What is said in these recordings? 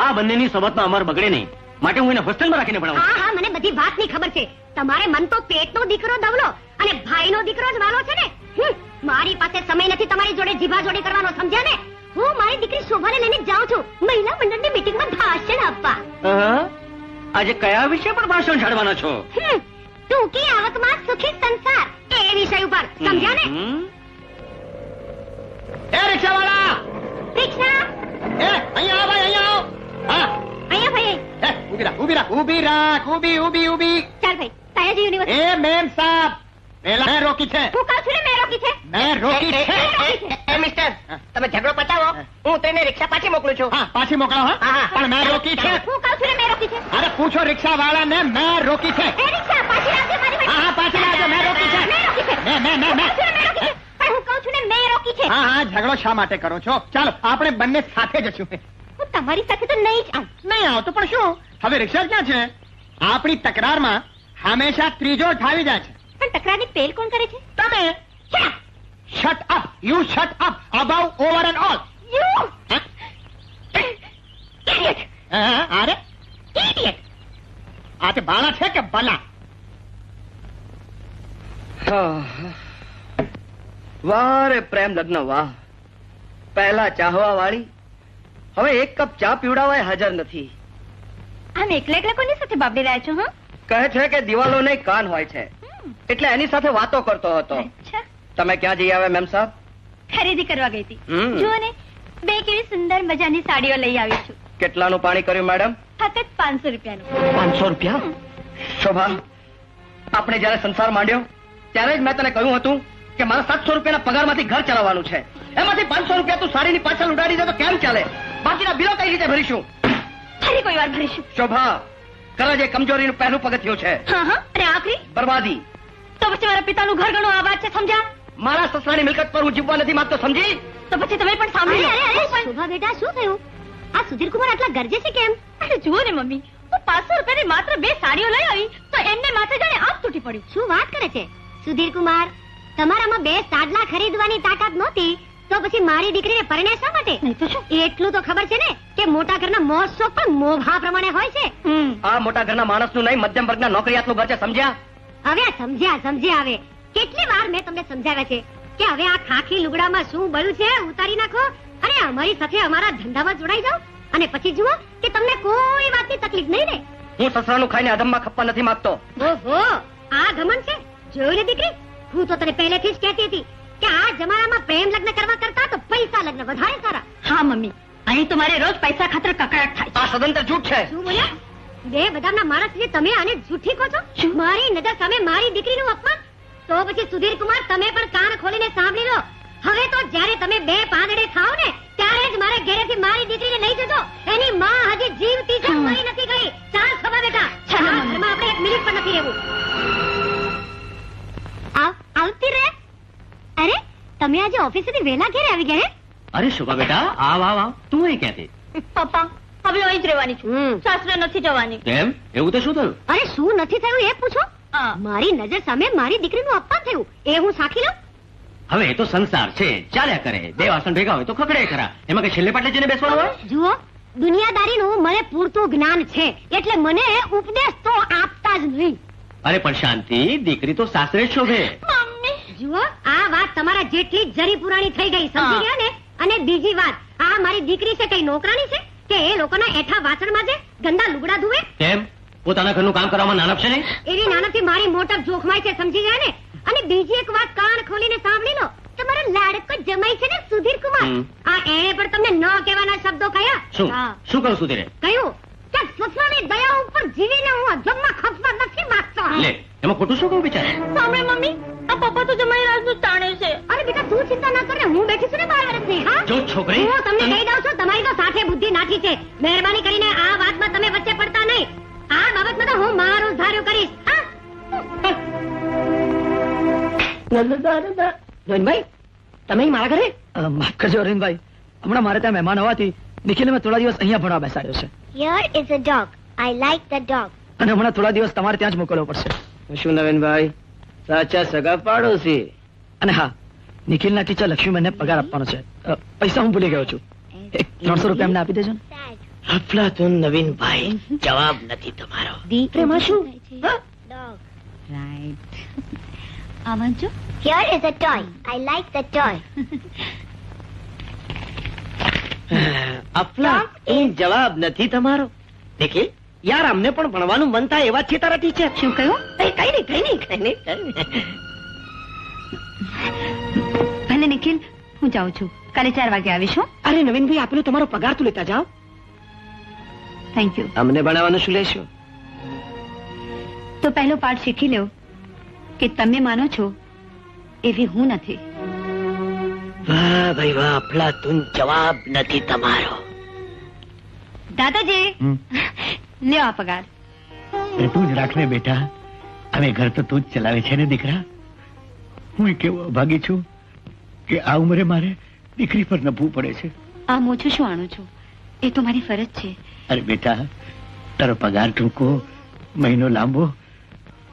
આ બંનેની સોબતમાં અમાર બગડે નહીં માટે હું એને હોસ્ટેલમાં રાખીને ભણાવું હા હા મને બધી વાતની ખબર છે. તમારે મન તો પેટનો દીકરો દવલો અને ભાઈનો દીકરો જ વાલો છે ને. મારી પાસે સમય નથી તમારી જોડે જીભાજોડી કરવાનો, સમજ્યા ને? હું મારી દીકરી શોભાને લઈને જાઉં છું મહિલા મંડળની મીટિંગમાં ભાષણ આપવા. આજે કયા વિષય પર ભાષણ છાડવાના છો? ટૂંકી આવકમાં સુખી સંસાર એ વિષય ઉપર, સમજ્યા ને? એ રિક્ષાવાળા, રિક્ષા એ અહીંયા આવ ભાઈ, અહીંયા આવ. હા, અહીંયા ભાઈ. એ, ઊભી રાખ, ઊભી. ચાલ ભાઈ, સયાજી યુનિવર્સિટી. એ મેમ સાહેબ, પેલા મેં રોકી છે. હું કહું છું ને મેં રોકી છે. મેં રોકી છે. એ મિસ્ટર, તમે ઝઘડો પતાવો, હું તેને રિક્ષા પાછી મોકલું છું. હા, પાછી મોકલો. હા, પણ મેં રોકી છે. હું કહું છું ને મેં રોકી છે. અરે પૂછો રિક્ષાવાળાને, મેં રોકી છે. એ રિક્ષા પાછી લાવજે મારી હા, પાછી લાવજો, મેં રોકી છે. મેં રોકી છે. મેં હું કહું છું ને મેં રોકી છે. પણ હું કહું છું ને મેં રોકી છે. હા, ઝઘડો શા માટે કરો છો? ચાલો આપણે બંને સાથે જશું. હું તમારી સાથે તો નહીં જ આવું. નહીં આવતો પણ શું, હવે રિક્ષા ક્યાં છે? આપણી તકરારમાં હંમેશા ત્રીજો ઠાવી જાય છે. પણ તકરારની પેલ કોણ કરે છે? તમે shut up, you shut up about over and all. You idiot. અરે ઇડિયટ. આ તે બાળા છે કે બલા? વાહ રે પ્રેમ લગ્ન વાહ. પહેલા ચાહવા વાળી હવે એક કપ ચા પીવડાવવા હાજર નથી. આમ એકલા એકલા કોની સાથે બાબડી રહ્યા છો? કહે છે કે દિવાલો નહીં કાન હોય છે, એટલે એની સાથે વાતો કરતો હતો. અચ્છા, તમે ક્યાં જઈ આવ્યા મેમ સાહેબ? ખરીદી કરવા ગઈ હતી. હમ. જુઓ ને, બે કેવી સુંદર મજાની સાડીઓ લઈ આવી છું. કેટલાનું પાણી કર્યું મેડમ? ફક્ત 500 રૂપિયાનું. 500 રૂપિયા? શોભા, આપણે જયારે સંસાર માંડ્યો ત્યારે જ મેં તને કહ્યું હતું કે મારા 700 રૂપિયાના પગારમાંથી ઘર ચલાવવાનું છે. એમાંથી 500 રૂપિયા તું સાડીની પાછળ ઉડાડી દે તો કેમ ચાલે? બાકીના બિલો કઈ રીતે ભરીશું? ફરી કોઈ વાર ભરીશું. શોભા, કરજ એ કમજોરીનું પહેલું પગથિયું છે. હા હા, અને આખરી બરબાદી. તો પછી મારા પિતાનું ઘર ઘણું આબાદ છે, સમજ્યા? મારા સસરાની મિલકત પર હું જીવવા નથી માંગતો, સમજી? તો પછી તમે પણ સાંભળી લો. શોભા બેટા, શું થયું? આ સુધીર કુમાર આટલા ગરજે છે કેમ? અરે જુઓ ને મમ્મી, હું 500 રૂપિયાની માત્ર 2 સાડીઓ લઈ આવી તો એમને માથે જાણે આગ તૂટી પડ્યું. શું વાત કરે છે સુધીર કુમાર? તમારામાં 2 સાડલા ખરીદવાની તાકાત નહોતી તો પછી મારી દીકરીને પરણ્યા શા માટે? નહીં તો શું? એટલું તો ખબર છે ને કે મોટા ઘરના મોજ-શોખ પણ મોભા પ્રમાણે હોય છે. આ મોટા ઘરના માણસનું નહીં, મધ્યમ વર્ગના નોકરિયાતનું ઘર છે, સમજ્યા? હવે આ સમજ્યા હવે. કેટલી વાર મેં તમને સમજાવ્યા છે કે હવે આ ખાખી લુગડામાં શું બળ્યું છે ઉતારી નાખો અને અમારી સાથે અમારા ધંધામાં જોડાઈ જાઓ અને પછી જુઓ કે તમને કોઈ વાતની તકલીફ નહીં રહે. હું સસરાનું ખાઈને અધમમાં ખપ્પા નથી માંગતો. ઓહો, આ ઘમંડ છે. જોયું ને દીકરી, હું તો તને પહેલેથી જ કહેતી હતી કે આ જમાનામાં પ્રેમ લગ્ન કરવા કરતા તો પૈસા લગ્ન વધારે સારા. હા મમ્મી, અહીં તો મારે રોજ પૈસા ખાતર કકડાટ થાય છે. આ સદંતર જૂઠ છે. શું બોલ્યા? બે બદામના માણસ છે તમે આને જૂઠી કહો છો? મારી નજર સામે મારી દીકરીનું અપમાન? તો પછી સુધીર કુમાર તમે પણ કાન ખોલીને સાંભળી લો. હવે તો જ્યારે તમે 2 પાંદડે થાઓ ને ત્યારે જ મારે ઘરેથી મારી દીકરીને લઈ જજો. એની માં હજી જીવતી છે, મરી નથી ગઈ. ચાલ ખબર બેટા, ચાલો, આ મમ્મી. ઘરમાં આપણે 1 મિનિટ પણ નથી રહેવું. આવતી રહે. અરે તમે આજે ઓફિસેથી વહેલા ઘરે આવી ગયા હે? અરે શોભા બેટા, આવ આવ આવ. તું અહીં ક્યાંથી? પપ્પા, હવે અહીં જ રહેવાની છું. સાસરે નથી જવાની. કેમ? એવું તો શું થયું? અરે શું નથી થયું એ પૂછો. હા. મારી નજર સામે મારી દીકરીનું અપમાન થયું એ હું સાખી લઉં? હવે એ તો સંસાર છે, ચાલ્યા કરે. 2 વાસણ ભેગા હોય તો ખખડે ખરા. એમાં કઈ છેલ્લે પાટલે જઈને બેસવાનું હોય? જુઓ, દુનિયાદારીનું મને પૂરતું જ્ઞાન છે એટલે મને ઉપદેશ તો આપતા જ નહીં. અરે પણ શાંતિ, દીકરી તો સાસરે જ શોભે. મમ્મી, જુઓ, આ વાત તમારા જેટલી જ જરી પુરાણી થઈ ગઈ, સમજી ગયા ને? અને બીજી વાત, આ મારી દીકરી છે કઈ નોકરાણી છે કે એ લોકોના એઠા વાસણમાં જે ગંદા લુગડા ધુએ? કેમ? પોતાના ઘરનું કામ કરવામાં નાનપ છે નહીં? એવી નાનકથી મારી મોટર જોખમાય છે, સમજી ગયા ને? અને બીજી એક વાત કાન ખોલીને સાંભળી લો. તમારો લાડકો જમાઈ છે ને સુધીર કુમાર, આ એણે પણ તમને ન કહેવાના શબ્દો કહ્યા. શું હા. શું કહું છું તેરે? કહ્યું કે સસરાની દયા ઉપર જીવીને હું અધમમાં ખપવા નથી માંગતો. લે, એમાં ખોટું શું કહું બિચારે? સાંભળે મમ્મી, આ પપ્પા તો જમાઈ રાજનું તાણે છે. અરે બેટા તું ચિંતા ના કર ને, હું બેઠી છું ને 12 વર્ષની. હા, જો છોકરી, હું તમને કહી દઉં છું, તમારી તો સાથે બુદ્ધિ નાઠી છે. મહેરબાની કરીને આ વાતમાં તમે વચ્ચે પડતા નહીં. આ બાબતમાં તો હું મારું ધાર્યું કરીશ. હા? રોહિનભાઈ, તમે મારા ઘરે? માફ કરજો અરવિંદભાઈ, હમણાં મારે ત્યાં મહેમાન હોવાથી નિખિલને મેં થોડા દિવસ અહીંયા ભણવા બેસાડ્યો છે. Here is a dog. I like the dog. અને હમણાં થોડા દિવસ તમારે ત્યાં જ મોકલવો પડશે. શું નવીનભાઈ, સાચા સગા પાડોશી? અને હા, નિખિલના ટીચર લક્ષ્મીબેનને પગાર આપવાનો છે. પૈસા હું ભૂલી ગયો છું. 300 રૂપિયા એમને આપી દેજો ને. અફલાતુન નવીનભાઈ, જવાબ નથી તમારો. પ્રેમા શું? રાઈટ આમાં જો Here is a toy. I like the toy. અફલાતુન જવાબ નથી તમારો. નિખિલ, યાર અમને પણ ભણવાનું મન થાય એવા છે તારા ટીચર. શું કહ્યું? કઈ નહીં. ભલે નિખિલ, હું જાઉં છું. કાલે 4 વાગે આવીશ હો. અરે નવીનભાઈ, આપેલો તમારો પગાર તો લેતા જાઓ. Thank you. અમને ભણાવવાનું શું લેશો? તો પહેલો પાઠ શીખી લ્યો કે તમે માનો છો એવી હું નથી. વાહ ભાઈ વાહ, અફલાતુન જવાબ નથી તમારો. દાદાજી, લ્યો આ પગાર. તું જ રાખ ને બેટા, હવે ઘર તો તું જ ચલાવે છે ને દીકરા. હું કેવો અભાગી છું કે આ ઉંમરે મારે દીકરી પર નભવું પડે છે. આમ ઓછું શું આણું છું, એ તો મારી ફરજ છે. અરે બેટા, તારો પગાર ટૂંકો, મહિનો લાંબો,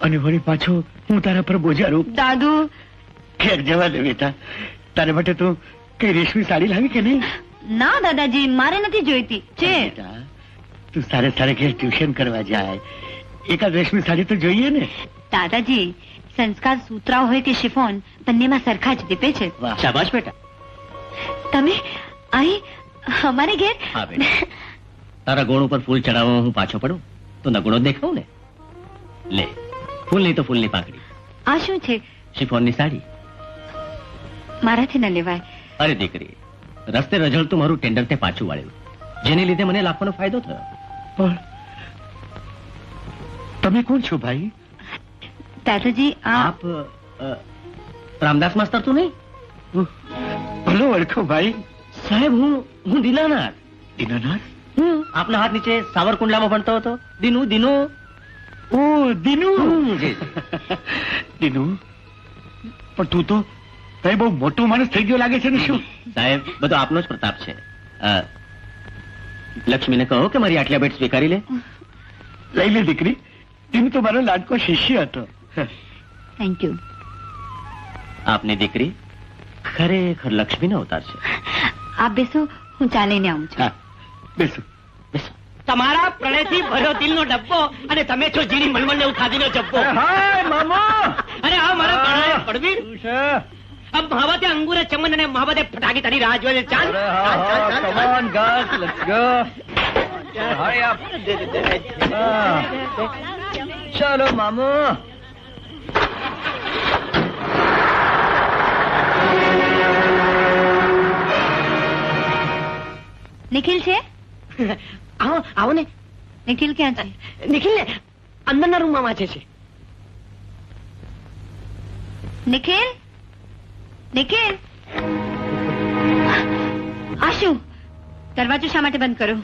અને વળી પાછો હું તારા પર બોજારું. દાદુ, ખેર જવા દે બેટા. તારે માટે તું કઈ રેશમી સાડી લાવી કે નહીં? ના દાદાજી, મારે નથી જોઈતી. છે બેટા, તું સારે ઘેર ટ્યુશન કરવા જાય, એકાદ રેશમી સાડી તો જોઈએ ને. દાદાજી, સંસ્કાર સૂતરાઓ હોય કે શિફોન, બંનેમાં સરખા જ દીપે છે. વાહ, શાબાશ બેટા. તમે અહીં અમારે ઘેર? હા બેટા, તારા ગોળ ઉપર ફૂલ ચડાવવા હું પાછો પડું તો નગણો દેખાવ ને. લે, ફૂલ નહીં તો ફૂલની પાંખડી, આ શું છે? શિફોનની સાડી. મારાથી ન લેવાય. અરે દીકરી, રસ્તે રઝળતું મારું ટેન્ડર તે પાછું વાળ્યું, જેને લીધે મને લાખોનો ફાયદો થયો. પણ તમે કોણ છો ભાઈ? દાદાજી, આપ રામદાસ માસ્તર તો નહીં? ભલો ઓળખો ભાઈ. સાહેબ, હું દીનાનાથ. દીનાનાથ? આપના હાથ નીચે સાવરકુંડલામાં ભણતો હતો. દીનુ. ઓ દીનુ. દીનુ, પણ તું તો બહુ મોટો માણસ થઈ ગયો લાગે છે ને. શું સાહેબ, બધો આપનો જ પ્રતાપ છે. લક્ષ્મીને કહો કે મારી આટલા ભેટ સ્વીકારી લે. લઈ લે દીકરી, દીનુ તો મારો લાડકો શિષ્ય હતો. Thank you. આપની દીકરી ખરેખર લક્ષ્મીનો અવતાર છે. આપ બેસો, હું ચા લઈને આવું છું. હા, બેસો. તમારા પ્રણયથી ભર્યો દિલનો ડબ્બો, અને તમે છો જીની મલમલ ને ખાધીનો જબ્બો. હાય મામા. અરે આ મારા પ્રણય પડવીર. अब महावते अंगूर चमन ने महावते फटाके तारी राह जोए. चाल Come on, guys, let's go. Hurry up. चलो मामू. નિખિલ છે? આવો ને. નિખિલ ક્યાં છે? નિખિલ ને અંદરના રૂમમાં વાંચે છે. નિખિલ, નિખિલ, આ શું? દરવાજો શા માટે બંધ કરો?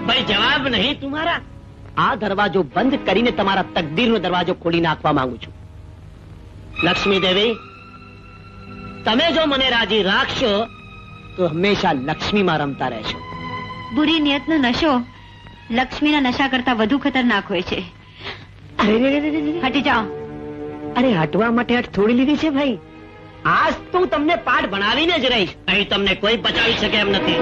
ભાઈ જવાબ નહીં તમારા. આ દરવાજો બંધ કરીને તમારા તકદીરનો દરવાજો ખોલી નાખવા માંગુ છું. લક્ષ્મી દેવી, તમે જો મને રાજી રાખશો તો હંમેશા લક્ષ્મીમાં રમતા રહેશો. બુરી નિયતનો નશો લક્ષ્મીના નશા કરતા વધુ ખતરનાક હોય છે. અરે હટી જાઓ. અરે હટવા માટે હટ થોડી લીધી છે ભાઈ. આજ તો હું તમને પાઠ ભણાવીને જ રહીશ. અહીં તમને કોઈ બચાવી શકે એમ નથી.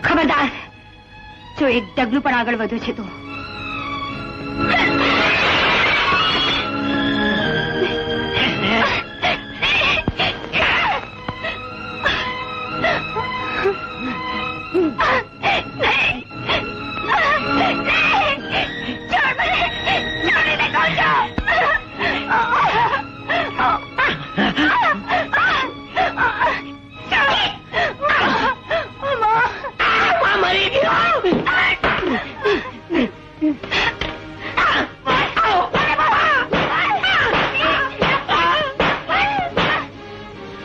ખબરદાર, જો એક ડગલું પણ આગળ વધુ છે તો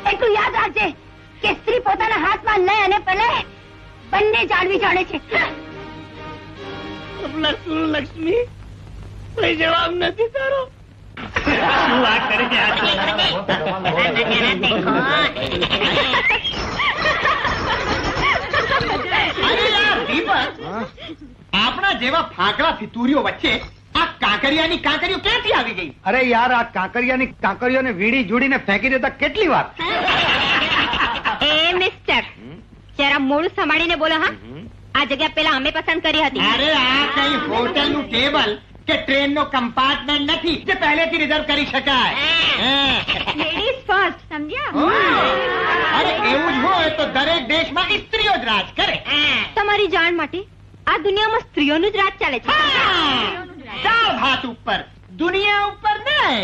એટલું યાદ રાખજે કે સ્ત્રી પોતાના હાથમાં લે અને પલે બંને જાળવી જાણે છે. લક્ષ્મી, કોઈ જવાબ નથી તારો. શું વાત કરે છે? આપણા જેવા ફાકડા ફિતુરીઓ વચ્ચે આ કાંકરિયાની કાંકરીઓ ક્યાંથી આવી ગઈ? અરે યાર, આ કાંકરિયાની કાંકરીઓને વીડી જોડીને ફેંકી દેતા કેટલી વાર. એ મિસ્ટર, જરા મોડું સંભાળીને બોલો. હા, આ જગ્યા પેલા અમે પસંદ કરી હતી. અરે આ કઈ હોટલનું ટેબલ કે ટ્રેનનો કમ્પાર્ટમેન્ટ નથી જે પહેલેથી રિઝર્વ કરી શકાય. લેડીઝ ફર્સ્ટ, સમજ્યા? અરે એવું જ હોય તો દરેક દેશમાં સ્ત્રીઓ જ રાજ કરે. તમારી જાણ માટે આ દુનિયામાં સ્ત્રીઓનું જ રાજ ચાલે છે. ચાર હાથ ઉપર, દુનિયા ઉપર નહીં.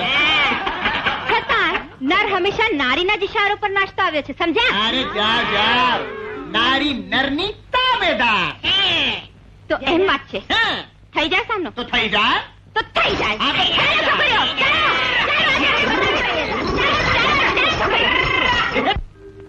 છતાં નર હંમેશા નારીના જ ઇશારો પર નાચતો આવ્યો છે, સમજ્યા? અરે જા જા, નારી નરની તાબેદાર. તો એમ વાત છે. હા, થઈ જાય સામનો તો થઈ જાય. તો થઈ જાય. હા, તો થઈ જાય. ચાલો, છોકરીઓ, ચાલો, ચાલો, ચાલો.